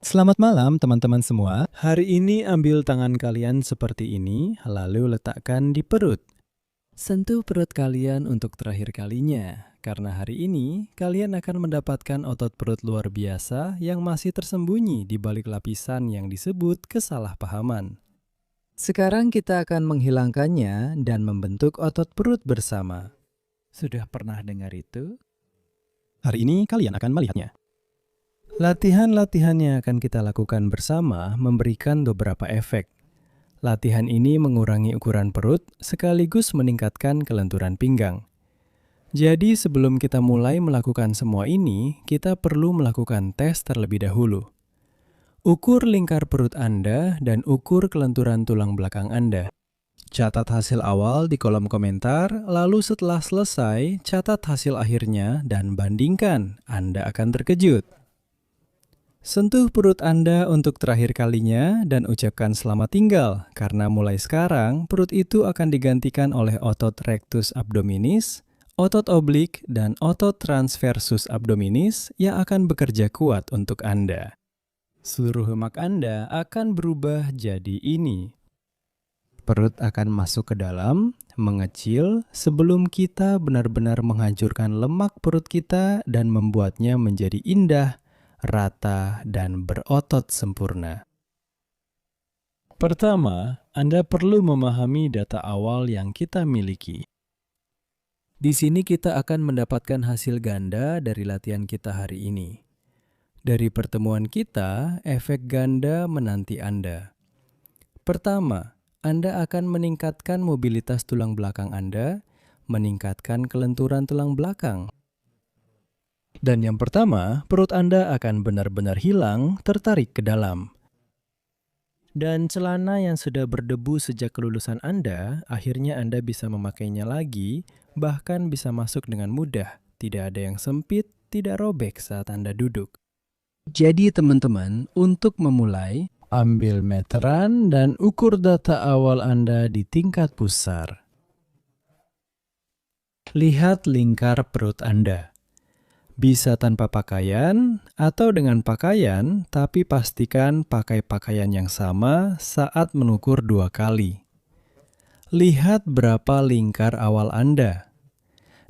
Selamat malam teman-teman semua. Hari ini ambil tangan kalian seperti ini, lalu letakkan di perut. Sentuh perut kalian untuk terakhir kalinya, karena hari ini kalian akan mendapatkan otot perut luar biasa yang masih tersembunyi di balik lapisan yang disebut kesalahpahaman. Sekarang kita akan menghilangkannya dan membentuk otot perut bersama. Sudah pernah dengar itu? Hari ini kalian akan melihatnya. Latihan-latihan yang akan kita lakukan bersama memberikan beberapa efek. Latihan ini mengurangi ukuran perut sekaligus meningkatkan kelenturan pinggang. Jadi sebelum kita mulai melakukan semua ini, kita perlu melakukan tes terlebih dahulu. Ukur lingkar perut Anda dan ukur kelenturan tulang belakang Anda. Catat hasil awal di kolom komentar, lalu setelah selesai, catat hasil akhirnya dan bandingkan. Anda akan terkejut. Sentuh perut Anda untuk terakhir kalinya dan ucapkan selamat tinggal, karena mulai sekarang perut itu akan digantikan oleh otot rectus abdominis, otot oblik, dan otot transversus abdominis yang akan bekerja kuat untuk Anda. Seluruh lemak Anda akan berubah jadi ini. Perut akan masuk ke dalam, mengecil, sebelum kita benar-benar menghancurkan lemak perut kita dan membuatnya menjadi indah, rata, dan berotot sempurna. Pertama, Anda perlu memahami data awal yang kita miliki. Di sini kita akan mendapatkan hasil ganda dari latihan kita hari ini. Dari pertemuan kita, efek ganda menanti Anda. Pertama, Anda akan meningkatkan mobilitas tulang belakang Anda, meningkatkan kelenturan tulang belakang. Dan yang pertama, perut Anda akan benar-benar hilang, tertarik ke dalam. Dan celana yang sudah berdebu sejak kelulusan Anda, akhirnya Anda bisa memakainya lagi, bahkan bisa masuk dengan mudah. Tidak ada yang sempit, tidak robek saat Anda duduk. Jadi teman-teman, untuk memulai, ambil meteran dan ukur data awal Anda di tingkat pusar. Lihat lingkar perut Anda. Bisa tanpa pakaian atau dengan pakaian, tapi pastikan pakai pakaian yang sama saat mengukur 2 kali. Lihat berapa lingkar awal Anda.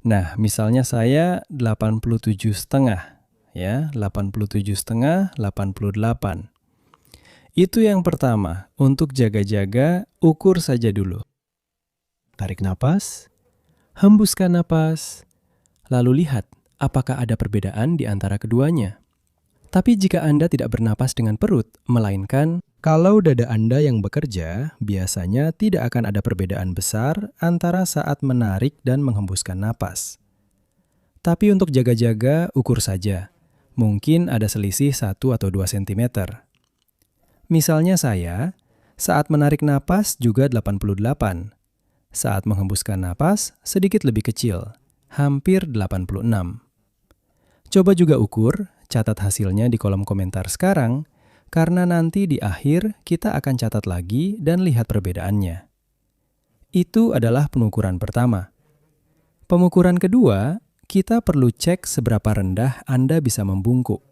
Nah, misalnya saya 87,5, ya, 87,5, 88. Itu yang pertama, untuk jaga-jaga, ukur saja dulu. Tarik napas, hembuskan napas, lalu lihat apakah ada perbedaan di antara keduanya. Tapi jika Anda tidak bernapas dengan perut, melainkan kalau dada Anda yang bekerja, biasanya tidak akan ada perbedaan besar antara saat menarik dan menghembuskan napas. Tapi untuk jaga-jaga, ukur saja. Mungkin ada selisih 1 atau 2 cm. Misalnya saya, saat menarik napas juga 88. Saat menghembuskan napas, sedikit lebih kecil, hampir 86. Coba juga ukur, catat hasilnya di kolom komentar sekarang, karena nanti di akhir kita akan catat lagi dan lihat perbedaannya. Itu adalah pengukuran pertama. Pengukuran kedua, kita perlu cek seberapa rendah Anda bisa membungkuk.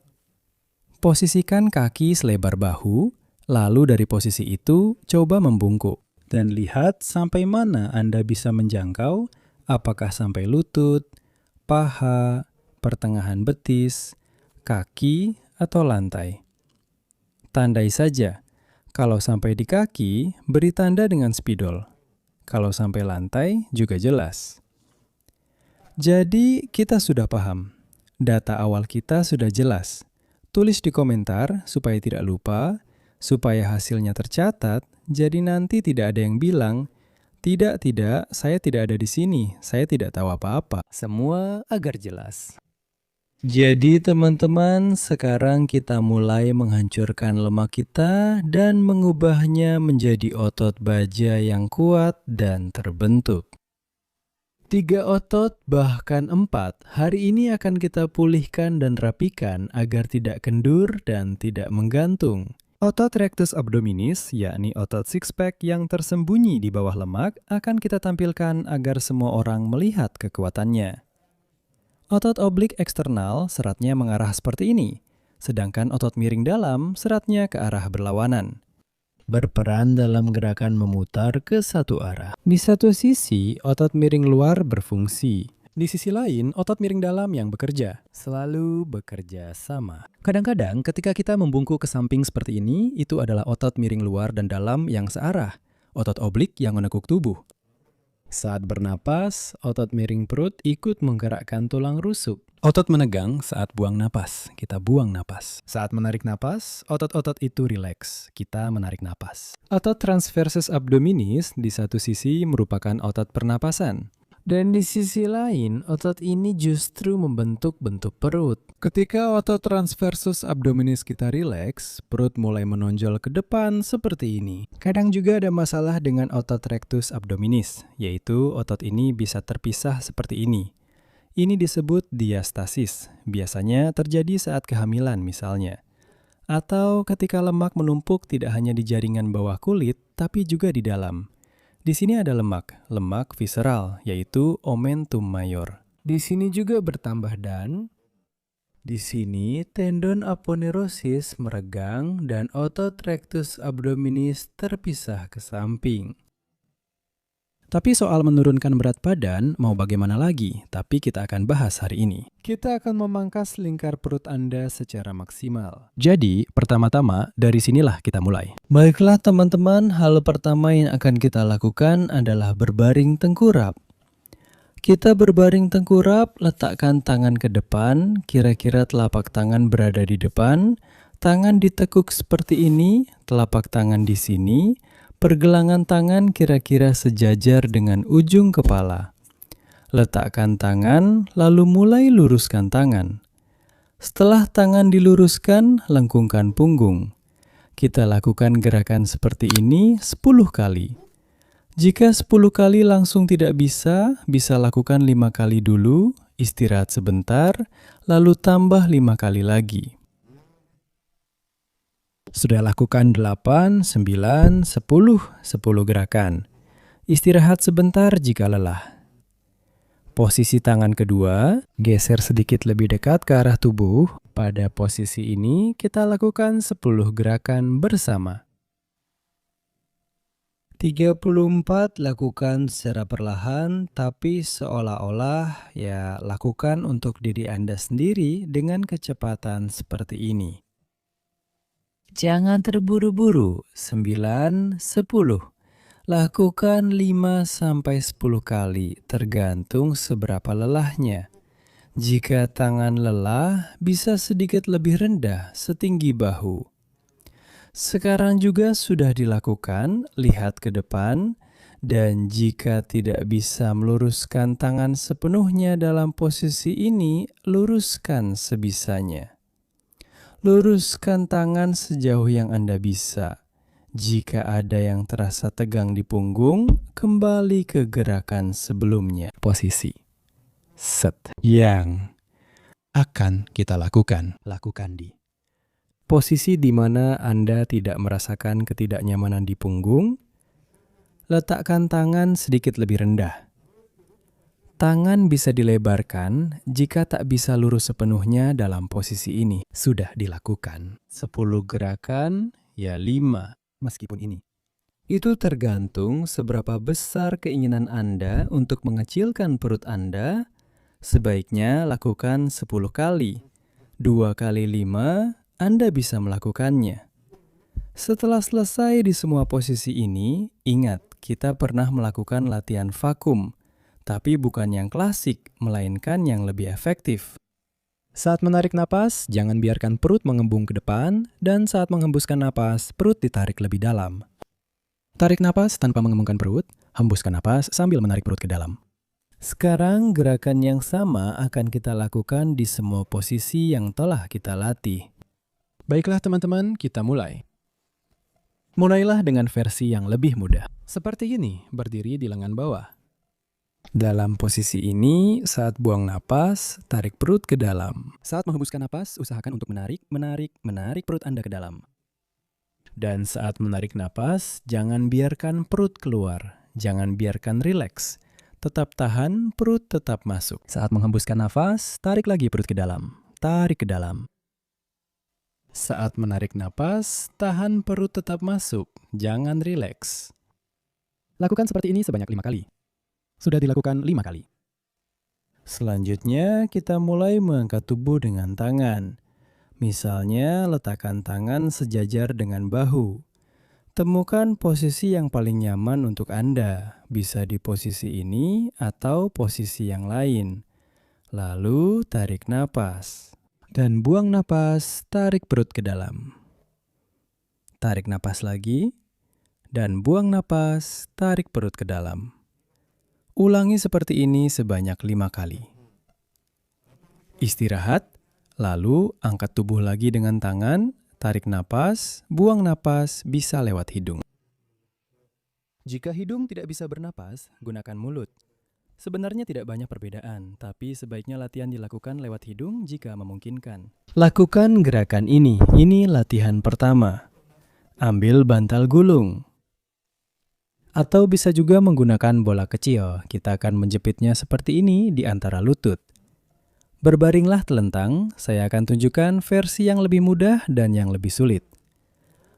Posisikan kaki selebar bahu, lalu dari posisi itu coba membungkuk. Dan lihat sampai mana Anda bisa menjangkau, apakah sampai lutut, paha, pertengahan betis, kaki, atau lantai. Tandai saja. Kalau sampai di kaki, beri tanda dengan spidol. Kalau sampai lantai, juga jelas. Jadi, kita sudah paham. Data awal kita sudah jelas. Tulis di komentar supaya tidak lupa, supaya hasilnya tercatat, jadi nanti tidak ada yang bilang, "Tidak, saya tidak ada di sini, saya tidak tahu apa-apa." Semua agar jelas. Jadi teman-teman, sekarang kita mulai menghancurkan lemak kita dan mengubahnya menjadi otot baja yang kuat dan terbentuk. 3 otot, bahkan 4, hari ini akan kita pulihkan dan rapikan agar tidak kendur dan tidak menggantung. Otot rectus abdominis, yakni otot six pack yang tersembunyi di bawah lemak, akan kita tampilkan agar semua orang melihat kekuatannya. Otot oblik eksternal seratnya mengarah seperti ini. sedangkan otot miring dalam seratnya ke arah berlawanan. Berperan dalam gerakan memutar ke satu arah. Di satu sisi, otot miring luar berfungsi. Di sisi lain, otot miring dalam yang bekerja. Selalu bekerja sama. Kadang-kadang ketika kita membungkuk ke samping seperti ini, itu adalah otot miring luar dan dalam yang searah. Otot oblik yang menekuk tubuh. Saat bernapas, otot miring perut ikut menggerakkan tulang rusuk. Otot menegang saat buang napas. Kita buang napas. Saat menarik napas, otot-otot itu rileks. Kita menarik napas. Otot transversus abdominis di satu sisi merupakan otot pernapasan. Dan di sisi lain, otot ini justru membentuk bentuk perut. Ketika otot transversus abdominis kita rileks, perut mulai menonjol ke depan seperti ini. Kadang juga ada masalah dengan otot rectus abdominis, yaitu otot ini bisa terpisah seperti ini. Ini disebut diastasis, biasanya terjadi saat kehamilan misalnya. Atau ketika lemak menumpuk tidak hanya di jaringan bawah kulit, tapi juga di dalam. Di sini ada lemak visceral, yaitu omentum mayor. Di sini juga bertambah dan di sini tendon aponeurosis meregang dan otot rectus abdominis terpisah ke samping. Tapi soal menurunkan berat badan, mau bagaimana lagi? Tapi kita akan bahas hari ini. Kita akan memangkas lingkar perut Anda secara maksimal. Jadi, pertama-tama, dari sinilah kita mulai. Baiklah teman-teman, hal pertama yang akan kita lakukan adalah berbaring tengkurap. Kita berbaring tengkurap, letakkan tangan ke depan, kira-kira telapak tangan berada di depan, tangan ditekuk seperti ini, telapak tangan di sini, pergelangan tangan kira-kira sejajar dengan ujung kepala. Letakkan tangan, lalu mulai luruskan tangan. Setelah tangan diluruskan, lengkungkan punggung. Kita lakukan gerakan seperti ini 10 kali. Jika 10 kali langsung tidak bisa lakukan 5 kali dulu, istirahat sebentar, lalu tambah 5 kali lagi. Sudah lakukan 8, 9, 10 gerakan. Istirahat sebentar jika lelah. Posisi tangan kedua, geser sedikit lebih dekat ke arah tubuh. Pada posisi ini, kita lakukan 10 gerakan bersama. 34 lakukan secara perlahan, tapi seolah-olah lakukan untuk diri Anda sendiri dengan kecepatan seperti ini. Jangan terburu-buru. 9, 10. Lakukan 5-10 kali, tergantung seberapa lelahnya. Jika tangan lelah, bisa sedikit lebih rendah, setinggi bahu. Sekarang juga sudah dilakukan, lihat ke depan, dan jika tidak bisa meluruskan tangan sepenuhnya dalam posisi ini, luruskan sebisanya. Luruskan tangan sejauh yang Anda bisa. Jika ada yang terasa tegang di punggung, kembali ke gerakan sebelumnya. Posisi set yang akan kita lakukan di posisi di mana Anda tidak merasakan ketidaknyamanan di punggung. Letakkan tangan sedikit lebih rendah. Tangan bisa dilebarkan jika tak bisa lurus sepenuhnya dalam posisi ini. Sudah dilakukan 10 gerakan, 5 meskipun ini. Itu tergantung seberapa besar keinginan Anda untuk mengecilkan perut Anda. Sebaiknya lakukan 10 kali. 2 kali 5, Anda bisa melakukannya. Setelah selesai di semua posisi ini, ingat, kita pernah melakukan latihan vakum. Tapi bukan yang klasik, melainkan yang lebih efektif. Saat menarik napas, jangan biarkan perut mengembung ke depan, dan saat menghembuskan napas, perut ditarik lebih dalam. Tarik napas tanpa mengembungkan perut, hembuskan napas sambil menarik perut ke dalam. Sekarang gerakan yang sama akan kita lakukan di semua posisi yang telah kita latih. Baiklah teman-teman, kita mulai. Mulailah dengan versi yang lebih mudah. Seperti ini, berdiri di lengan bawah. Dalam posisi ini, saat buang napas, tarik perut ke dalam. Saat menghembuskan napas, usahakan untuk menarik perut Anda ke dalam. Dan saat menarik napas, jangan biarkan perut keluar. Jangan biarkan rileks. Tetap tahan, perut tetap masuk. Saat menghembuskan nafas, tarik lagi perut ke dalam. Tarik ke dalam. Saat menarik napas, tahan perut tetap masuk, jangan rileks. Lakukan seperti ini sebanyak 5 kali. Sudah dilakukan 5 kali. Selanjutnya, kita mulai mengangkat tubuh dengan tangan. Misalnya, letakkan tangan sejajar dengan bahu. Temukan posisi yang paling nyaman untuk Anda. Bisa di posisi ini atau posisi yang lain. Lalu, tarik napas. Dan buang napas, tarik perut ke dalam. Tarik napas lagi. Dan buang napas, tarik perut ke dalam. Ulangi seperti ini sebanyak 5 kali. Istirahat, lalu angkat tubuh lagi dengan tangan, tarik napas, buang napas, bisa lewat hidung. Jika hidung tidak bisa bernapas, gunakan mulut. Sebenarnya tidak banyak perbedaan, tapi sebaiknya latihan dilakukan lewat hidung jika memungkinkan. Lakukan gerakan ini. Ini latihan pertama. Ambil bantal gulung. Atau bisa juga menggunakan bola kecil. Kita akan menjepitnya seperti ini di antara lutut. Berbaringlah telentang. Saya akan tunjukkan versi yang lebih mudah dan yang lebih sulit.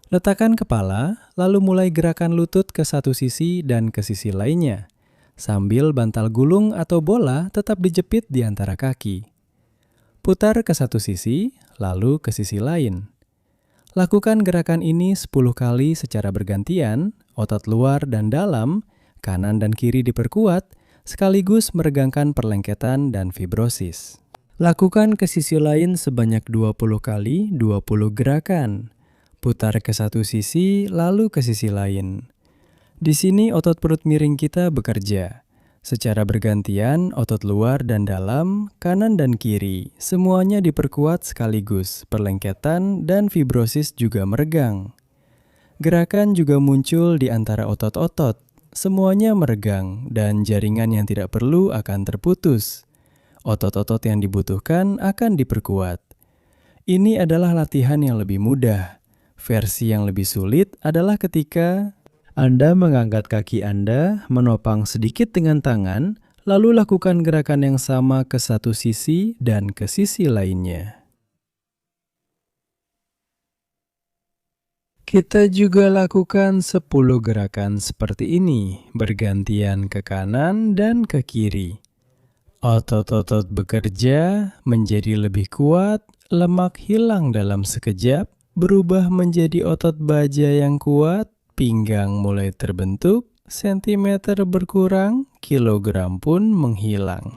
Letakkan kepala, lalu mulai gerakan lutut ke satu sisi dan ke sisi lainnya. Sambil bantal gulung atau bola tetap dijepit di antara kaki. Putar ke satu sisi, lalu ke sisi lain. Lakukan gerakan ini 10 kali secara bergantian, otot luar dan dalam, kanan dan kiri diperkuat, sekaligus meregangkan perlengketan dan fibrosis. Lakukan ke sisi lain sebanyak 20 kali 20 gerakan. Putar ke satu sisi, lalu ke sisi lain. Di sini otot perut miring kita bekerja. Secara bergantian, otot luar dan dalam, kanan dan kiri, semuanya diperkuat sekaligus. Perlengketan dan fibrosis juga meregang. Gerakan juga muncul di antara otot-otot. Semuanya meregang dan jaringan yang tidak perlu akan terputus. Otot-otot yang dibutuhkan akan diperkuat. Ini adalah latihan yang lebih mudah. Versi yang lebih sulit adalah ketika Anda mengangkat kaki Anda, menopang sedikit dengan tangan, lalu lakukan gerakan yang sama ke satu sisi dan ke sisi lainnya. Kita juga lakukan 10 gerakan seperti ini, bergantian ke kanan dan ke kiri. Otot-otot bekerja menjadi lebih kuat, lemak hilang dalam sekejap, berubah menjadi otot baja yang kuat, pinggang mulai terbentuk, sentimeter berkurang, kilogram pun menghilang.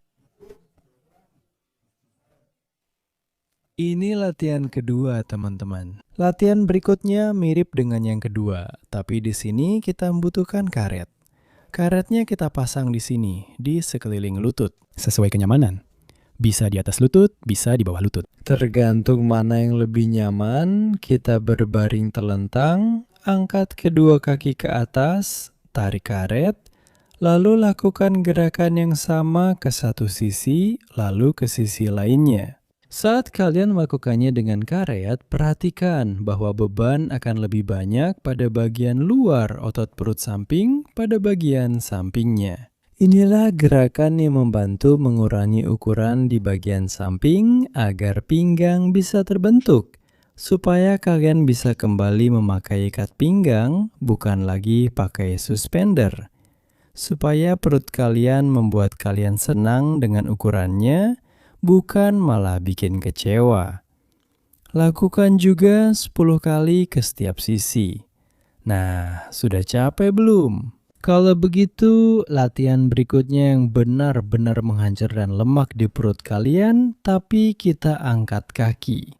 Ini latihan kedua, teman-teman. Latihan berikutnya mirip dengan yang kedua, tapi di sini kita membutuhkan karet. Karetnya kita pasang di sini, di sekeliling lutut. Sesuai kenyamanan. Bisa di atas lutut, bisa di bawah lutut. Tergantung mana yang lebih nyaman, kita berbaring telentang, angkat kedua kaki ke atas, tarik karet, lalu lakukan gerakan yang sama ke satu sisi, lalu ke sisi lainnya. Saat kalian melakukannya dengan karet, perhatikan bahwa beban akan lebih banyak pada bagian luar otot perut samping pada bagian sampingnya. Inilah gerakan yang membantu mengurangi ukuran di bagian samping agar pinggang bisa terbentuk, supaya kalian bisa kembali memakai ikat pinggang, bukan lagi pakai suspender. Supaya perut kalian membuat kalian senang dengan ukurannya, bukan malah bikin kecewa. Lakukan juga 10 kali ke setiap sisi. Nah, sudah capek belum? Kalau begitu, latihan berikutnya yang benar-benar menghancurkan lemak di perut kalian, tapi kita angkat kaki.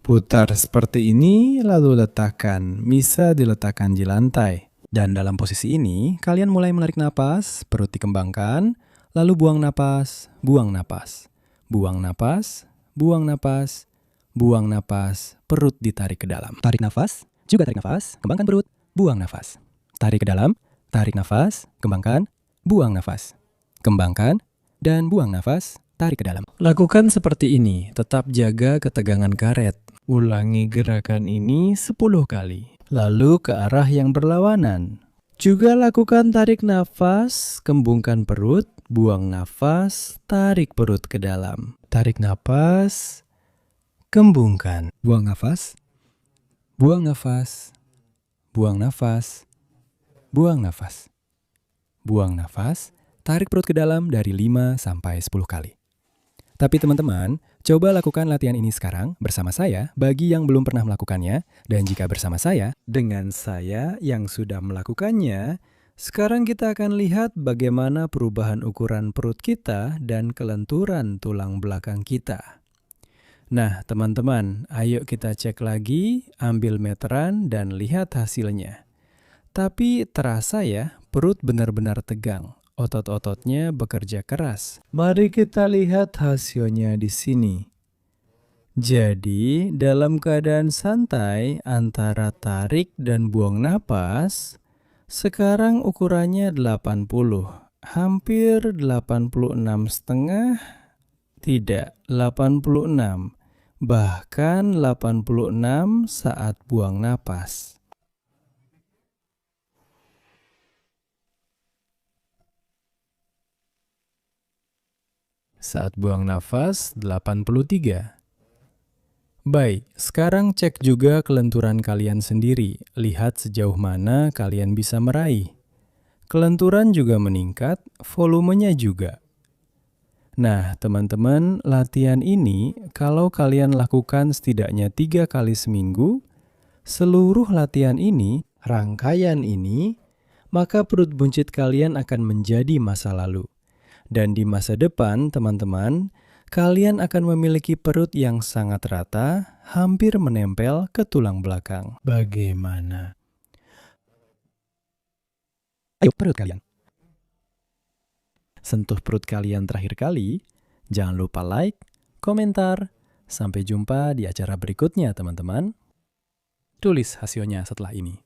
Putar seperti ini, lalu letakkan. Bisa diletakkan di lantai. Dan dalam posisi ini, kalian mulai menarik napas, perut dikembangkan, lalu buang napas, buang napas. Buang napas, buang napas, buang napas, perut ditarik ke dalam. Tarik nafas, juga tarik nafas, kembangkan perut, buang nafas. Tarik ke dalam, tarik nafas, kembangkan, buang nafas. Kembangkan, dan buang nafas, tarik ke dalam. Lakukan seperti ini, tetap jaga ketegangan karet. Ulangi gerakan ini 10 kali. Lalu ke arah yang berlawanan. Juga lakukan tarik nafas, kembungkan perut, buang nafas, tarik perut ke dalam. Tarik nafas, kembungkan. Buang nafas. Buang nafas. Buang nafas. Buang nafas. Buang nafas. Tarik perut ke dalam dari 5 sampai 10 kali. Tapi teman-teman, coba lakukan latihan ini sekarang bersama saya bagi yang belum pernah melakukannya. Dan jika bersama saya, Dengan saya yang sudah melakukannya, sekarang kita akan lihat bagaimana perubahan ukuran perut kita dan kelenturan tulang belakang kita. Nah, teman-teman, ayo kita cek lagi, ambil meteran dan lihat hasilnya. Tapi terasa ya, perut benar-benar tegang. Otot-ototnya bekerja keras. Mari kita lihat hasilnya di sini. Jadi, dalam keadaan santai antara tarik dan buang napas, sekarang ukurannya 80, hampir 86,5, tidak, 86, bahkan 86 saat buang napas. Saat buang nafas, 83. Baik, sekarang cek juga kelenturan kalian sendiri. Lihat sejauh mana kalian bisa meraih. Kelenturan juga meningkat, volumenya juga. Nah, teman-teman, latihan ini kalau kalian lakukan setidaknya 3 kali seminggu, seluruh latihan ini, rangkaian ini, maka perut buncit kalian akan menjadi masa lalu. Dan di masa depan, teman-teman, kalian akan memiliki perut yang sangat rata, hampir menempel ke tulang belakang. Bagaimana? ayo perut kalian. Sentuh perut kalian terakhir kali. Jangan lupa like, komentar. Sampai jumpa di acara berikutnya, teman-teman. Tulis hasilnya setelah ini.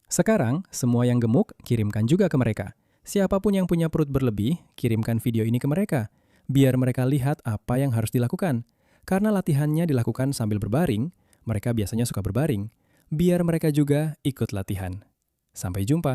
Sekarang, semua yang gemuk, kirimkan juga ke mereka. Siapapun yang punya perut berlebih, kirimkan video ini ke mereka. Biar mereka lihat apa yang harus dilakukan. Karena latihannya dilakukan sambil berbaring, mereka biasanya suka berbaring. Biar mereka juga ikut latihan. Sampai jumpa.